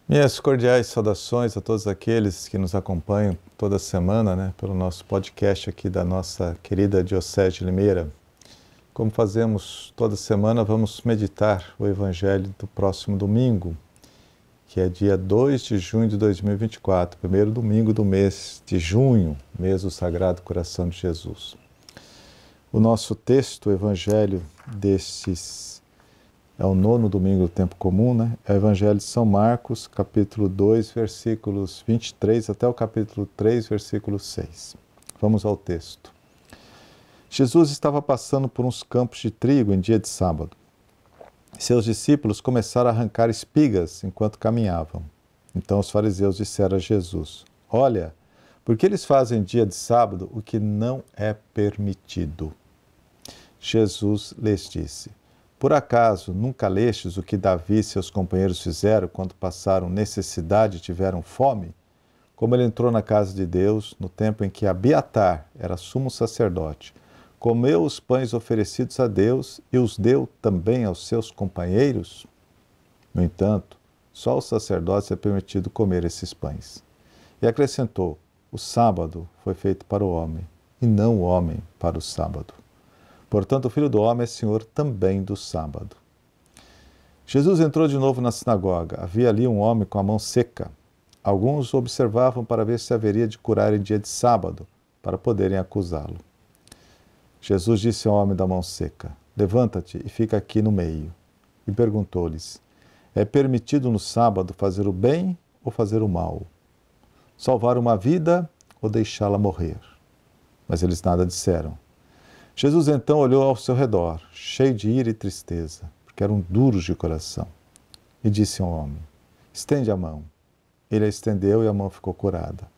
Minhas cordiais saudações a todos aqueles que nos acompanham toda semana, pelo nosso podcast aqui da nossa querida Diocese de Limeira. Como fazemos toda semana, vamos meditar o Evangelho do próximo domingo, que é dia 2 de junho de 2024, primeiro domingo do mês de junho, mês do Sagrado Coração de Jesus. O nosso texto, o Evangelho é o 9º domingo do tempo comum, É o Evangelho de São Marcos, capítulo 2, versículos 23 até o capítulo 3, versículo 6. Vamos ao texto. Jesus estava passando por uns campos de trigo em dia de sábado. Seus discípulos começaram a arrancar espigas enquanto caminhavam. Então os fariseus disseram a Jesus: Olha, por que eles fazem em dia de sábado o que não é permitido? Jesus lhes disse: Por acaso nunca lestes o que Davi e seus companheiros fizeram quando passaram necessidade e tiveram fome? Como ele entrou na casa de Deus, no tempo em que Abiatar era sumo sacerdote, comeu os pães oferecidos a Deus e os deu também aos seus companheiros? No entanto, só aos sacerdotes é permitido comer esses pães. E acrescentou: O sábado foi feito para o homem, e não o homem para o sábado. Portanto, o Filho do Homem é Senhor também do sábado. Jesus entrou de novo na sinagoga. Havia ali um homem com a mão seca. Alguns o observavam para ver se haveria de curar em dia de sábado, para poderem acusá-lo. Jesus disse ao homem da mão seca: Levanta-te e fica aqui no meio. E perguntou-lhes: É permitido no sábado fazer o bem ou fazer o mal? Salvar uma vida ou deixá-la morrer? Mas eles nada disseram. Jesus então olhou ao seu redor, cheio de ira e tristeza, porque eram duros de coração, e disse ao homem: Estende a mão. Ele a estendeu e a mão ficou curada.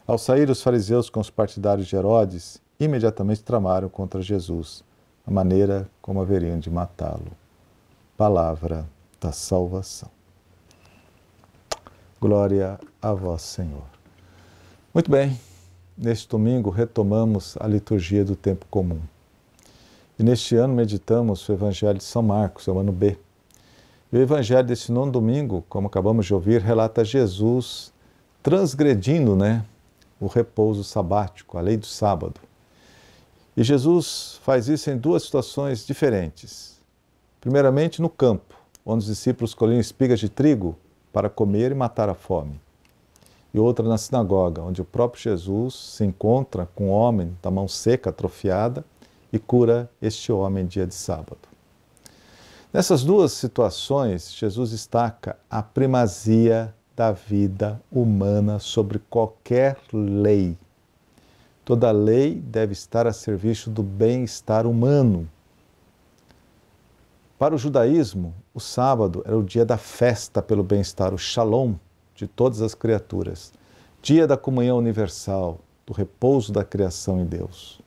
Ao sair os fariseus com os partidários de Herodes, imediatamente tramaram contra Jesus, a maneira como haveriam de matá-lo. Palavra da salvação. Glória a vós, Senhor. Muito bem, neste domingo retomamos a liturgia do tempo comum. E neste ano meditamos o Evangelho de São Marcos, é o ano B. E o Evangelho desse 9º domingo, como acabamos de ouvir, relata Jesus transgredindo, o repouso sabático, a lei do sábado. E Jesus faz isso em duas situações diferentes. Primeiramente no campo, onde os discípulos colhiam espigas de trigo para comer e matar a fome. E outra na sinagoga, onde o próprio Jesus se encontra com um homem da mão seca, atrofiada, e cura este homem em dia de sábado. Nessas duas situações, Jesus destaca a primazia da vida humana sobre qualquer lei. Toda lei deve estar a serviço do bem-estar humano. Para o judaísmo, o sábado era o dia da festa pelo bem-estar, o shalom de todas as criaturas, dia da comunhão universal, do repouso da criação em Deus.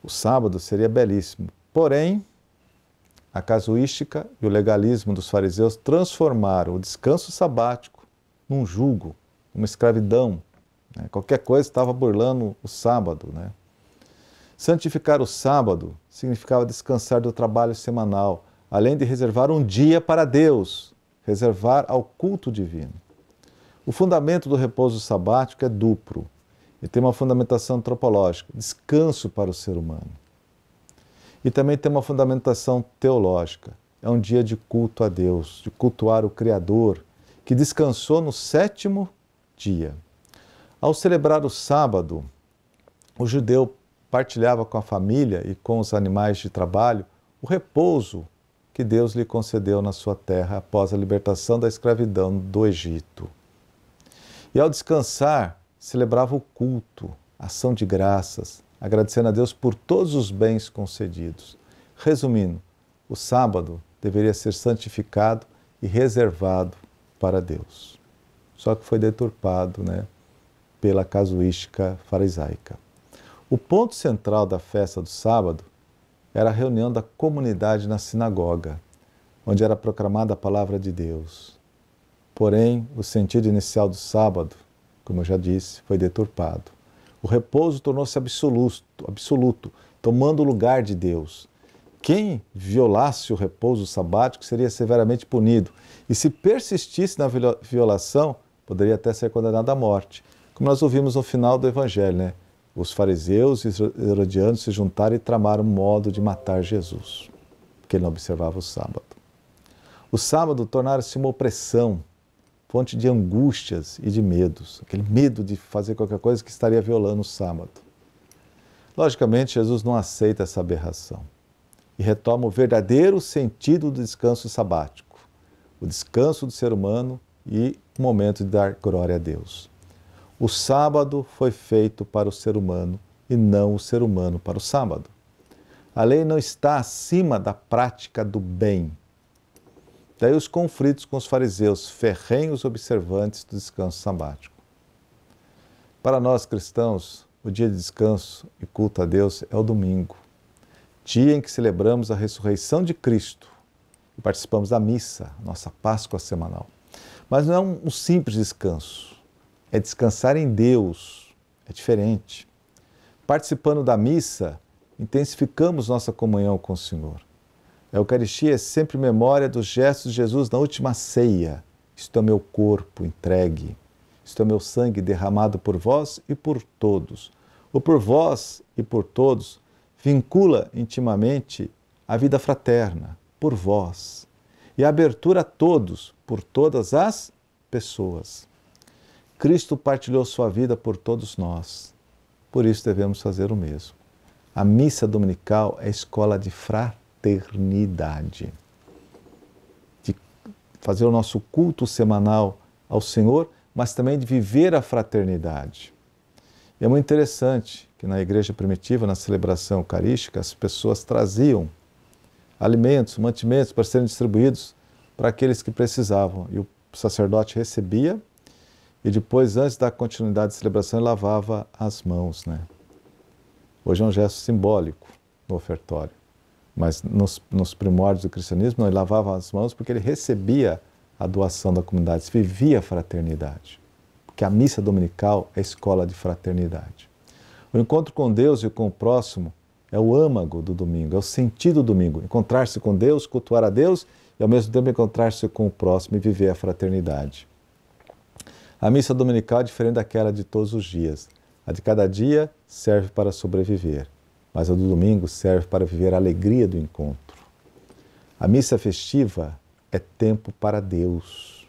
O sábado seria belíssimo, porém, a casuística e o legalismo dos fariseus transformaram o descanso sabático num jugo, uma escravidão. Qualquer coisa estava burlando o sábado. Santificar o sábado significava descansar do trabalho semanal, além de reservar um dia para Deus, reservar ao culto divino. O fundamento do repouso sabático é duplo e tem uma fundamentação antropológica, descanso para o ser humano. E também tem uma fundamentação teológica, é um dia de culto a Deus, de cultuar o Criador, que descansou no 7º dia. Ao celebrar o sábado, o judeu partilhava com a família e com os animais de trabalho o repouso que Deus lhe concedeu na sua terra após a libertação da escravidão do Egito. E ao descansar, celebrava o culto, ação de graças, agradecendo a Deus por todos os bens concedidos. Resumindo, o sábado deveria ser santificado e reservado para Deus. Só que foi deturpado, pela casuística farisaica. O ponto central da festa do sábado era a reunião da comunidade na sinagoga, onde era proclamada a palavra de Deus. Porém, o sentido inicial do sábado, como eu já disse, foi deturpado. O repouso tornou-se absoluto, tomando o lugar de Deus. quem violasse o repouso sabático seria severamente punido. E se persistisse na violação, poderia até ser condenado à morte. Como nós ouvimos no final do Evangelho, né? Os fariseus e os herodianos se juntaram e tramaram um modo de matar Jesus, porque ele não observava o sábado. O sábado tornara-se uma opressão, fonte de angústias e de medos, aquele medo de fazer qualquer coisa que estaria violando o sábado. Logicamente, Jesus não aceita essa aberração e retoma o verdadeiro sentido do descanso sabático, o descanso do ser humano e o momento de dar glória a Deus. O sábado foi feito para o ser humano e não o ser humano para o sábado. A lei não está acima da prática do bem. Daí os conflitos com os fariseus, ferrenhos observantes do descanso sabático. Para nós cristãos, o dia de descanso e culto a Deus é o domingo, dia em que celebramos a ressurreição de Cristo e participamos da missa, nossa Páscoa semanal. Mas não é um simples descanso, é descansar em Deus, é diferente. Participando da missa, intensificamos nossa comunhão com o Senhor. A Eucaristia é sempre memória dos gestos de Jesus na última ceia. Isto é meu corpo entregue. Isto é meu sangue derramado por vós e por todos. O por vós e por todos vincula intimamente a vida fraterna, por vós, e a abertura a todos, por todas as pessoas. Cristo partilhou sua vida por todos nós. Por isso devemos fazer o mesmo. A missa dominical é escola de fraternidade, de fazer o nosso culto semanal ao Senhor, mas também de viver a fraternidade. E é muito interessante que na igreja primitiva, na celebração eucarística, as pessoas traziam alimentos, mantimentos para serem distribuídos para aqueles que precisavam. E o sacerdote recebia e depois, antes da continuidade da celebração, ele lavava as mãos, né? Hoje é um gesto simbólico no ofertório, mas nos primórdios do cristianismo, ele lavava as mãos porque ele recebia a doação da comunidade, se vivia a fraternidade, porque a missa dominical é a escola de fraternidade. O encontro com Deus e com o próximo é o âmago do domingo, é o sentido do domingo, encontrar-se com Deus, cultuar a Deus e ao mesmo tempo encontrar-se com o próximo e viver a fraternidade. A missa dominical é diferente daquela de todos os dias. A de cada dia serve para sobreviver, mas a do domingo serve para viver a alegria do encontro. A missa festiva é tempo para Deus,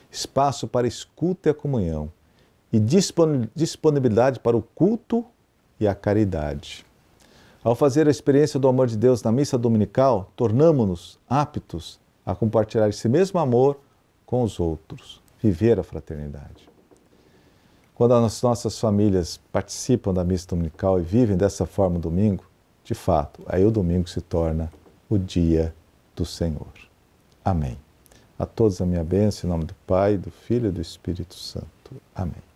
espaço para escuta e a comunhão, e disponibilidade para o culto e a caridade. Ao fazer a experiência do amor de Deus na missa dominical, tornamo-nos aptos a compartilhar esse mesmo amor com os outros, viver a fraternidade. Quando as nossas famílias participam da missa dominical e vivem dessa forma o domingo, de fato, aí o domingo se torna o dia do Senhor. Amém. A todos a minha bênção, em nome do Pai, do Filho e do Espírito Santo. Amém.